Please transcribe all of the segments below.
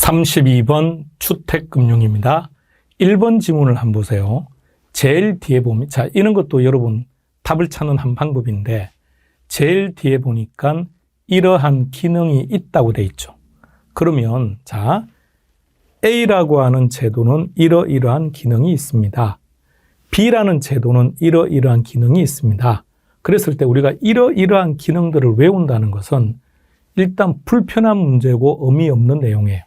32번 주택금융입니다. 1번 지문을 한번 보세요. 제일 뒤에 보면, 자, 이런 것도 여러분 답을 찾는 한 방법인데, 제일 뒤에 보니까 이러한 기능이 있다고 돼 있죠. 그러면, 자, A라고 하는 제도는 이러이러한 기능이 있습니다. B라는 제도는 이러이러한 기능이 있습니다. 그랬을 때 우리가 이러이러한 기능들을 외운다는 것은 일단 불편한 문제고 의미 없는 내용이에요.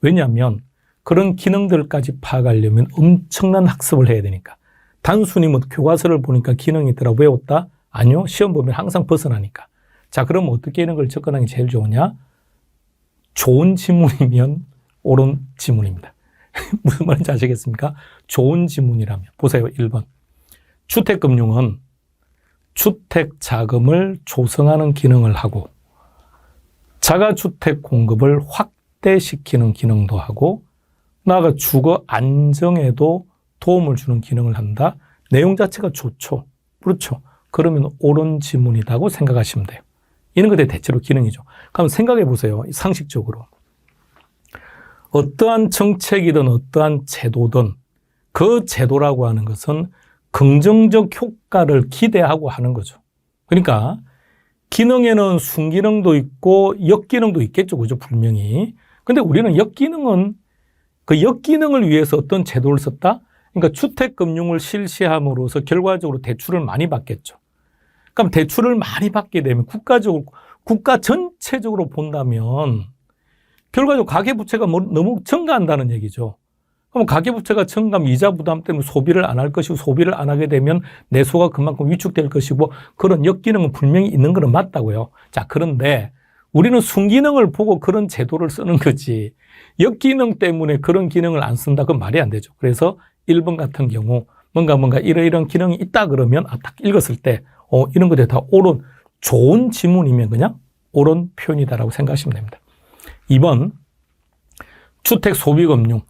왜냐하면 그런 기능들까지 파악하려면 엄청난 학습을 해야 되니까. 단순히 뭐 교과서를 보니까 기능이 있더라 외웠다? 아니요. 시험 보면 항상 벗어나니까. 자, 그럼 어떻게 이런 걸 접근하는 게 제일 좋으냐? 좋은 지문이면 옳은 지문입니다. 무슨 말인지 아시겠습니까? 좋은 지문이라면. 보세요. 1번. 주택금융은 주택자금을 조성하는 기능을 하고 자가주택 공급을 확대시키는 기능도 하고 나아가 주거 안정에도 도움을 주는 기능을 한다. 내용 자체가 좋죠. 그렇죠. 그러면 옳은 지문이라고 생각하시면 돼요. 이런 것들이 대체로 기능이죠. 그럼 생각해 보세요. 상식적으로. 어떠한 정책이든 어떠한 제도든 그 제도라고 하는 것은 긍정적 효과를 기대하고 하는 거죠. 그러니까 기능에는 순기능도 있고 역기능도 있겠죠. 그죠? 분명히. 근데 우리는 역기능은 그 역기능을 위해서 어떤 제도를 썼다? 그러니까 주택금융을 실시함으로써 결과적으로 대출을 많이 받겠죠. 그럼 대출을 많이 받게 되면 국가 전체적으로 본다면 결과적으로 가계부채가 너무 증가한다는 얘기죠. 그럼 가계부채가 증가하면 이자 부담 때문에 소비를 안 할 것이고 소비를 안 하게 되면 내소가 그만큼 위축될 것이고 그런 역기능은 분명히 있는 건 맞다고요. 자, 그런데 우리는 순기능을 보고 그런 제도를 쓰는 거지 역기능 때문에 그런 기능을 안 쓴다. 그건 말이 안 되죠. 그래서 1번 같은 경우 뭔가 이런 기능이 있다 그러면 딱 읽었을 때 이런 것들이 다 옳은 좋은 지문이면 그냥 옳은 표현이다라고 생각하시면 됩니다. 2번 주택 소비금융.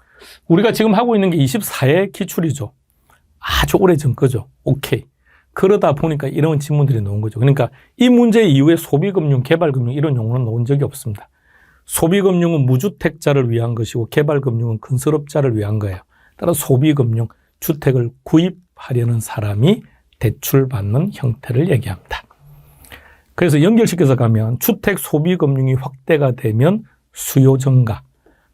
우리가 지금 하고 있는 게 24회 기출이죠. 아주 오래전 거죠. 오케이. 그러다 보니까 이런 질문들이 나온 거죠. 그러니까 이 문제 이후에 소비금융, 개발금융 이런 용어는 나온 적이 없습니다. 소비금융은 무주택자를 위한 것이고 개발금융은 건설업자를 위한 거예요. 따라서 소비금융, 주택을 구입하려는 사람이 대출받는 형태를 얘기합니다. 그래서 연결시켜서 가면 주택 소비금융이 확대가 되면 수요 증가,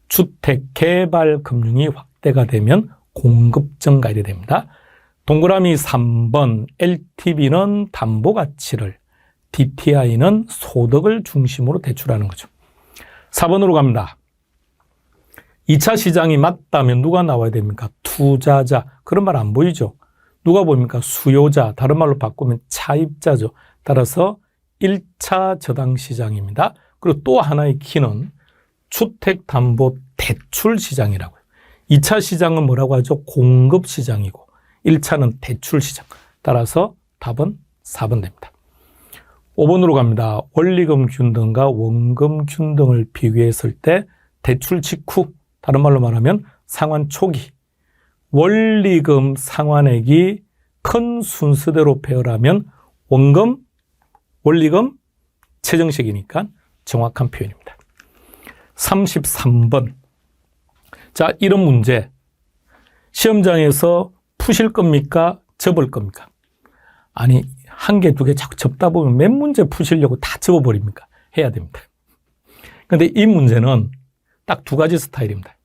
주택 개발 금융이 확대가 되면 공급 증가 이래 됩니다. 동그라미 3번 LTV는 담보 가치를, DTI는 소득을 중심으로 대출하는 거죠. 4번으로 갑니다. 2차 시장이 맞다면 누가 나와야 됩니까? 투자자. 그런 말 안 보이죠? 누가 보입니까? 수요자. 다른 말로 바꾸면 차입자죠. 따라서 1차 저당 시장입니다. 그리고 또 하나의 키는 주택담보대출 시장이라고요. 2차 시장은 뭐라고 하죠? 공급 시장이고 1차는 대출 시장. 따라서 답은 4번 됩니다. 5번으로 갑니다. 원리금 균등과 원금 균등을 비교했을 때 대출 직후, 다른 말로 말하면 상환 초기, 원리금 상환액이 큰 순서대로 배열하면 원금, 원리금, 최정식이니까 정확한 표현입니다. 33번. 자, 이런 문제. 시험장에서 푸실 겁니까? 접을 겁니까? 아니, 한 개, 두 개 자꾸 접다 보면 몇 문제 푸시려고 다 접어버립니까? 해야 됩니다. 근데 이 문제는 딱 두 가지 스타일입니다.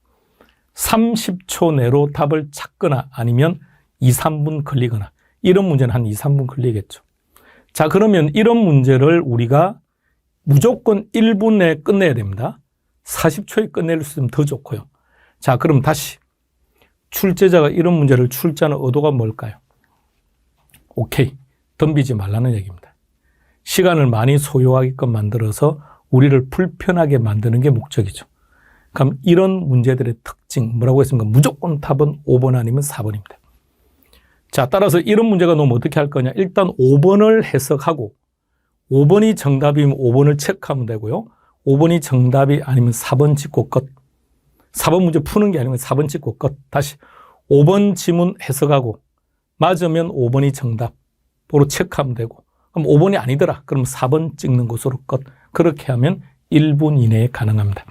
30초 내로 답을 찾거나 아니면 2, 3분 걸리거나 이런 문제는 한 2, 3분 걸리겠죠. 자, 그러면 이런 문제를 우리가 무조건 1분 내에 끝내야 됩니다. 40초에 끝낼 수 있으면 더 좋고요. 자, 그럼 다시 출제자가 이런 문제를 출제하는 의도가 뭘까요? 오케이. 덤비지 말라는 얘기입니다. 시간을 많이 소요하게끔 만들어서 우리를 불편하게 만드는 게 목적이죠. 그럼 이런 문제들의 특징 뭐라고 했습니까? 무조건 답은 5번 아니면 4번입니다. 자, 따라서 이런 문제가 나오면 어떻게 할 거냐? 일단 5번을 해석하고 5번이 정답이면 5번을 체크하면 되고요. 5번이 정답이 아니면 4번 찍고 끝. 4번 문제 푸는 게 아니고 4번 찍고 끝. 다시 5번 지문 해석하고 맞으면 5번이 정답으로 체크하면 되고 그럼 5번이 아니더라. 그럼 4번 찍는 것으로 끝. 그렇게 하면 1분 이내에 가능합니다.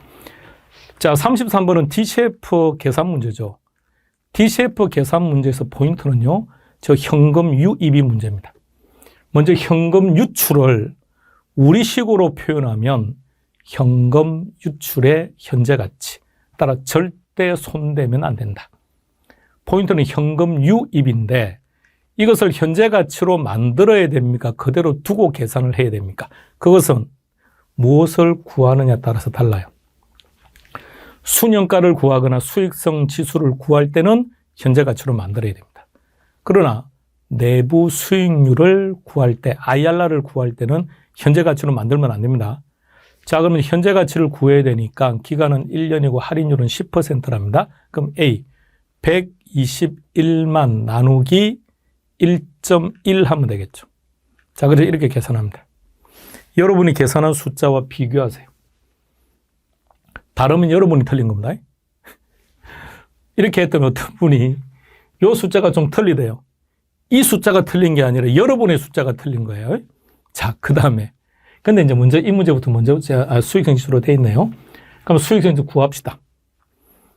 자, 33번은 DCF 계산 문제죠. DCF 계산 문제에서 포인트는요, 저 현금 유입이 문제입니다. 먼저 현금 유출을 우리식으로 표현하면 현금 유출의 현재 가치, 따라 절대 손대면 안 된다. 포인트는 현금 유입인데 이것을 현재 가치로 만들어야 됩니까? 그대로 두고 계산을 해야 됩니까? 그것은 무엇을 구하느냐에 따라서 달라요. 순현가를 구하거나 수익성 지수를 구할 때는 현재 가치로 만들어야 됩니다. 그러나 내부 수익률을 구할 때, IRR을 구할 때는 현재 가치로 만들면 안 됩니다. 자, 그러면 현재 가치를 구해야 되니까 기간은 1년이고 할인율은 10%랍니다. 그럼 A, 121만 나누기 1.1 하면 되겠죠. 자, 그래서 이렇게 계산합니다. 여러분이 계산한 숫자와 비교하세요. 다르면 여러분이 틀린 겁니다. 이렇게 했더니 어떤 분이 이 숫자가 좀 틀리대요. 이 숫자가 틀린 게 아니라 여러분의 숫자가 틀린 거예요. 자, 그 다음에. 근데 이제 먼저 이 문제부터 먼저 수익성 지수로 돼 있네요. 그럼 수익성 지수 구합시다.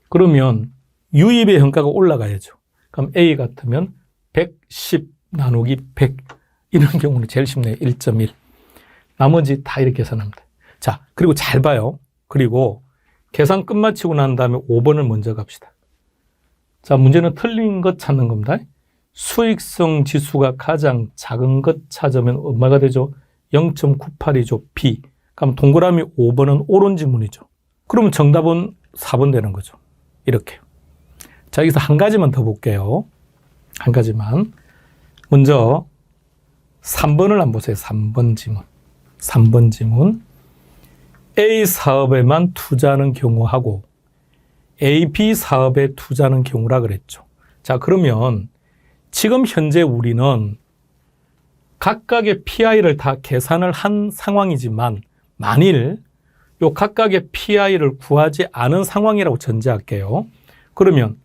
그러면 유입의 현가가 올라가야죠. 그럼 A 같으면 110 나누기 100. 이런 경우는 제일 쉽네요. 1.1. 나머지 다 이렇게 계산합니다. 자, 그리고 잘 봐요. 그리고 계산 끝마치고 난 다음에 5번을 먼저 갑시다. 자, 문제는 틀린 것 찾는 겁니다. 수익성 지수가 가장 작은 것 찾으면 얼마가 되죠? 0.98이죠. B. 그럼 동그라미 5번은 옳은 지문이죠. 그러면 정답은 4번 되는 거죠. 이렇게요. 자, 여기서 한 가지만 더 볼게요. 한 가지만. 먼저 3번을 한번 보세요. 3번 지문. 3번 지문. A 사업에만 투자하는 경우하고 A, B 사업에 투자하는 경우라 그랬죠. 자, 그러면 지금 현재 우리는 각각의 PI를 다 계산을 한 상황이지만 만일 요 각각의 PI를 구하지 않은 상황이라고 전제할게요. 그러면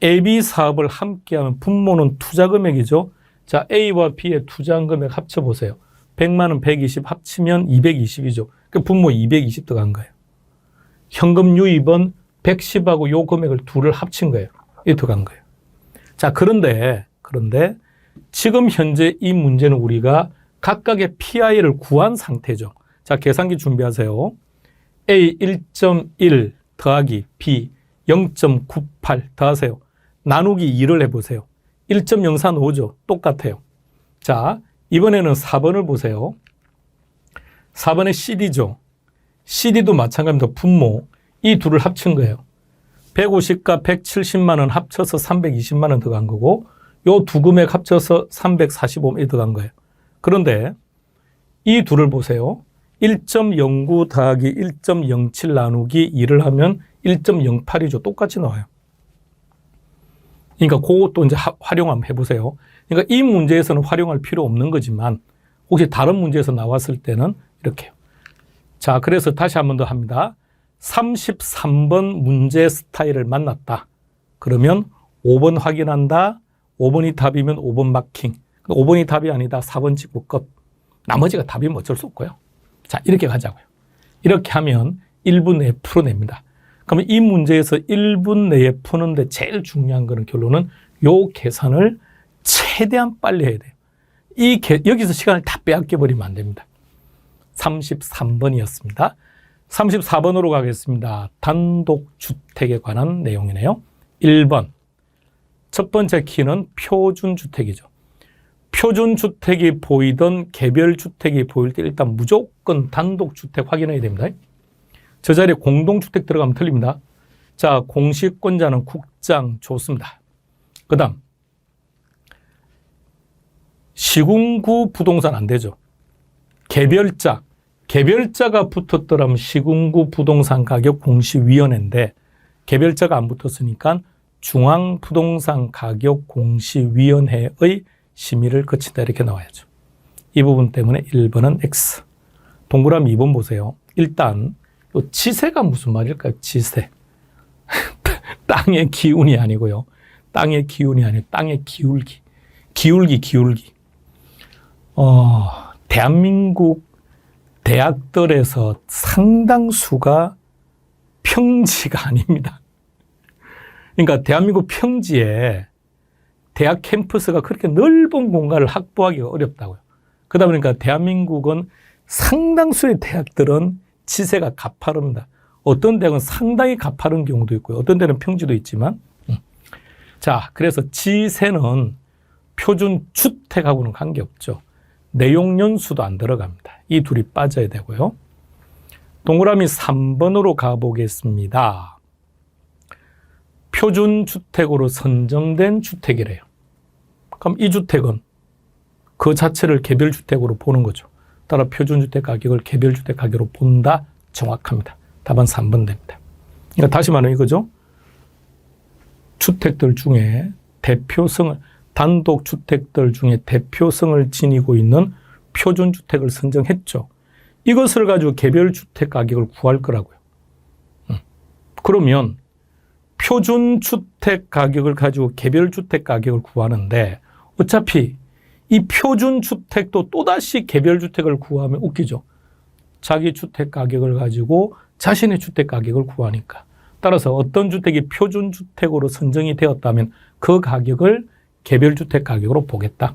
A, B 사업을 함께하면 분모는 투자 금액이죠. 자, A와 B의 투자한 금액 합쳐보세요. 100만 원, 120 합치면 220이죠. 그 분모 220 들어간 거예요. 현금 유입은 110하고 요 금액을 둘을 합친 거예요. 이게 들어간 거예요. 자, 그런데 지금 현재 이 문제는 우리가 각각의 PI를 구한 상태죠. 자, 계산기 준비하세요. A 1.1 더하기 B 0.98 더하세요. 나누기 2를 해보세요. 1.04 나오죠. 똑같아요. 자, 이번에는 4번을 보세요. 4번의 CD죠. CD도 마찬가지입니다. 분모. 이 둘을 합친 거예요. 150과 170만 원 합쳐서 320만 원 들어간 거고 요 두 금액 합쳐서 345만 원 들어간 거예요. 그런데 이 둘을 보세요. 1.09 더하기 1.07 나누기 2를 하면 1.08이죠. 똑같이 나와요. 그러니까 그것도 이제 활용 한번 해보세요. 그러니까 이 문제에서는 활용할 필요 없는 거지만 혹시 다른 문제에서 나왔을 때는 이렇게요. 자, 그래서 다시 한 번 더 합니다. 33번 문제 스타일을 만났다. 그러면 5번 확인한다. 5번이 답이면 5번 마킹. 5번이 답이 아니다. 4번 찍고 끝. 나머지가 답이면 어쩔 수 없고요. 자, 이렇게 가자고요. 이렇게 하면 1분 내에 풀어냅니다. 그러면 이 문제에서 1분 내에 푸는데 제일 중요한 거는 결론은 요 계산을 최대한 빨리 해야 돼요. 여기서 시간을 다 빼앗겨 버리면 안 됩니다. 33번이었습니다. 34번으로 가겠습니다. 단독주택에 관한 내용이네요. 1번. 첫 번째 키는 표준주택이죠. 표준주택이 보이던 개별주택이 보일 때 일단 무조건 단독주택 확인해야 됩니다. 저 자리에 공동주택 들어가면 틀립니다. 자, 공시권자는 국장 좋습니다. 그 다음 시군구 부동산 안 되죠. 개별자가 붙었더라면 시군구 부동산 가격 공시위원회인데 개별자가 안 붙었으니까 중앙부동산 가격 공시위원회의 심의를 거친다 이렇게 나와야죠. 이 부분 때문에 1번은 X. 동그라미 2번 보세요. 일단 요 지세가 무슨 말일까요? 지세. 땅의 기운이 아니고요. 땅의 기운이 아니고 땅의 기울기. 기울기. 대한민국 대학들에서 상당수가 평지가 아닙니다. 그러니까 대한민국 평지에 대학 캠퍼스가 그렇게 넓은 공간을 확보하기가 어렵다고요. 그러다 보니까 대한민국은 상당수의 대학들은 지세가 가파릅니다. 어떤 대학은 상당히 가파른 경우도 있고요. 어떤 데는 평지도 있지만. 자, 그래서 지세는 표준 주택하고는 관계없죠. 내용 연수도 안 들어갑니다. 이 둘이 빠져야 되고요. 동그라미 3번으로 가보겠습니다. 표준 주택으로 선정된 주택이래요. 그럼 이 주택은 그 자체를 개별주택으로 보는 거죠. 따라 표준주택 가격을 개별주택 가격으로 본다. 정확합니다. 답은 3번 됩니다. 그러니까 다시 말하면 이거죠. 주택들 중에 단독주택들 중에 대표성을 지니고 있는 표준주택을 선정했죠. 이것을 가지고 개별주택 가격을 구할 거라고요. 그러면 표준주택 가격을 가지고 개별주택 가격을 구하는데 어차피 이 표준주택도 또다시 개별주택을 구하면 웃기죠. 자기 주택 가격을 가지고 자신의 주택 가격을 구하니까. 따라서 어떤 주택이 표준주택으로 선정이 되었다면 그 가격을 개별주택 가격으로 보겠다.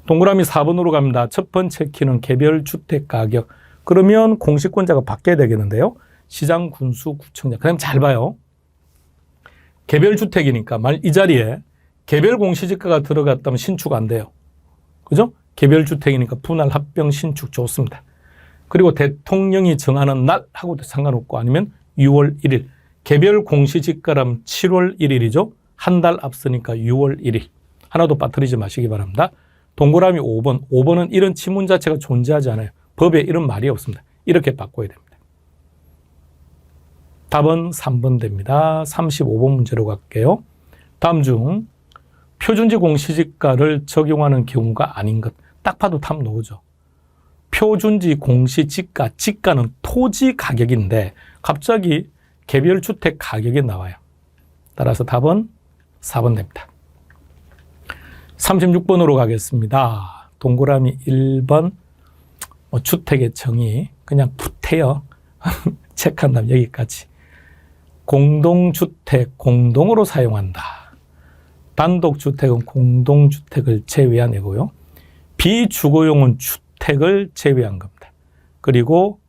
동그라미 4번으로 갑니다. 첫 번째 키는 개별주택 가격. 그러면 공시권자가 바뀌어야 되겠는데요. 시장, 군수, 구청장. 그럼 잘 봐요. 개별주택이니까 만약 이 자리에 개별 공시지가가 들어갔다면 신축 안 돼요. 그죠? 개별주택이니까 분할 합병 신축 좋습니다. 그리고 대통령이 정하는 날하고도 상관없고 아니면 6월 1일. 개별 공시지가라면 7월 1일이죠. 한 달 앞서니까 6월 1일. 하나도 빠뜨리지 마시기 바랍니다. 동그라미 5번. 5번은 이런 지문 자체가 존재하지 않아요. 법에 이런 말이 없습니다. 이렇게 바꿔야 됩니다. 답은 3번 됩니다. 35번 문제로 갈게요. 다음 중 표준지 공시지가를 적용하는 경우가 아닌 것. 딱 봐도 답 나오죠. 표준지 공시지가, 지가는 토지 가격인데 갑자기 개별주택 가격이 나와요. 따라서 답은 4번 됩니다. 36번으로 가겠습니다. 동그라미 1번 주택의 정의 그냥 풋해요. 체크한다면 여기까지. 공동주택, 공동으로 사용한다. 단독주택은 공동주택을 제외한 애고요. 비주거용은 주택을 제외한 겁니다. 그리고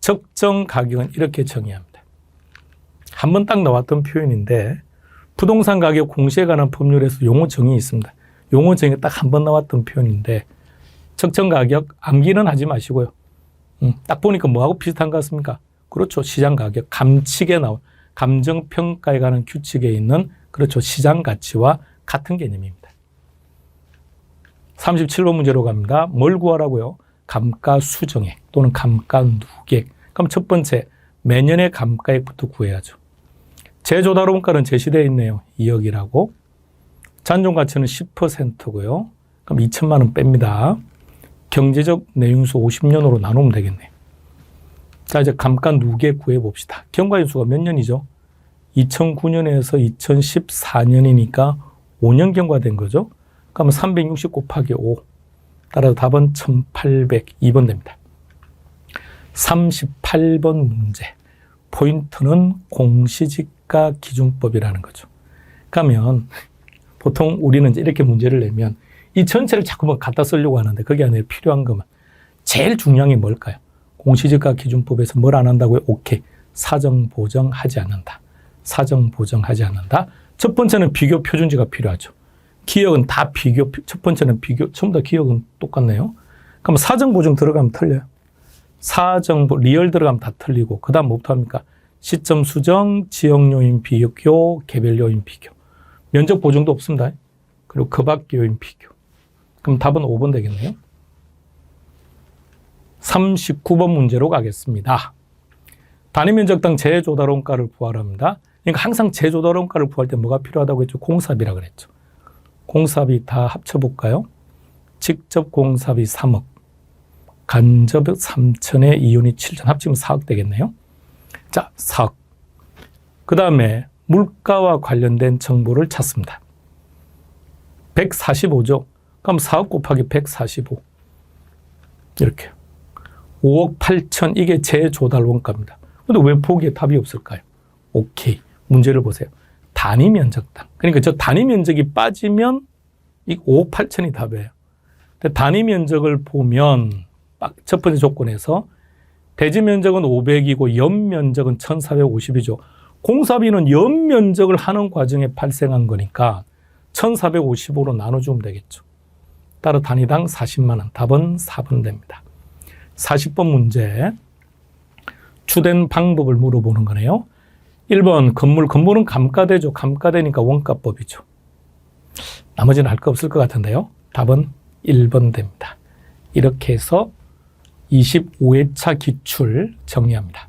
적정 가격은 이렇게 정의합니다. 한번 딱 나왔던 표현인데 부동산 가격 공시에 관한 법률에서 용어 정의 있습니다. 용어 정의가 딱 한 번 나왔던 표현인데 적정 가격 암기는 하지 마시고요. 딱 보니까 뭐하고 비슷한 것 같습니까? 그렇죠. 시장 가격, 감칙에 나온 감정평가에 관한 규칙에 있는 그렇죠. 시장 가치와 같은 개념입니다. 37번 문제로 갑니다. 뭘 구하라고요? 감가수정액 또는 감가누계액. 그럼 첫 번째 매년의 감가액부터 구해야죠. 제조다로원가는 제시되어 있네요. 2억이라고. 잔존가치는 10%고요. 그럼 2천만 원 뺍니다. 경제적 내용수 50년으로 나누면 되겠네요. 자, 이제 감가누계액 구해봅시다. 경과인수가 몇 년이죠? 2009년에서 2014년이니까 5년 경과된 거죠. 그러면 360 곱하기 5. 따라서 답은 1802번 됩니다. 38번 문제. 포인트는 공시지가 기준법이라는 거죠. 그러면 보통 우리는 이제 이렇게 문제를 내면 이 전체를 자꾸만 갖다 쓰려고 하는데 그게 아니라 필요한 것만. 제일 중요한 게 뭘까요? 공시지가 기준법에서 뭘 안 한다고요? 오케이. 사정보정하지 않는다. 사정보정하지 않는다. 첫 번째는 비교 표준지가 필요하죠. 기억은 다 비교, 첫 번째는 비교, 전부 다 기억은 똑같네요. 그럼 사정보정 들어가면 틀려요. 리얼 들어가면 다 틀리고, 그 다음 뭐부터 합니까? 시점 수정, 지역요인 비교, 개별요인 비교. 면적 보정도 없습니다. 그리고 그 밖 요인 비교. 그럼 답은 5번 되겠네요. 39번 문제로 가겠습니다. 단위면적당 제조다로원가를 구하랍니다. 그러니까 항상 제조다로원가를 구할 때 뭐가 필요하다고 했죠? 공사비라 그랬죠. 공사비 다 합쳐볼까요? 직접 공사비 3억, 간접 3천에 이윤이 7천, 합치면 4억 되겠네요. 자, 4억. 그 다음에 물가와 관련된 정보를 찾습니다. 145죠. 그럼 4억 곱하기 145. 이렇게. 5억 8천, 이게 제조달 원가입니다. 근데 왜 보기에 답이 없을까요? 오케이. 문제를 보세요. 단위 면적당. 그러니까 저 단위 면적이 빠지면 이 5억 8천이 답이에요. 근데 단위 면적을 보면 첫 번째 조건에서 대지 면적은 500이고 연 면적은 1450이죠. 공사비는 연 면적을 하는 과정에 발생한 거니까 1450으로 나눠주면 되겠죠. 따라 단위당 40만 원. 답은 4번 됩니다. 40번 문제. 주된 방법을 물어보는 거네요. 1번 건물은 감가되죠. 감가되니까 원가법이죠. 나머지는 할 거 없을 것 같은데요. 답은 1번 됩니다. 이렇게 해서 25회차 기출 정리합니다.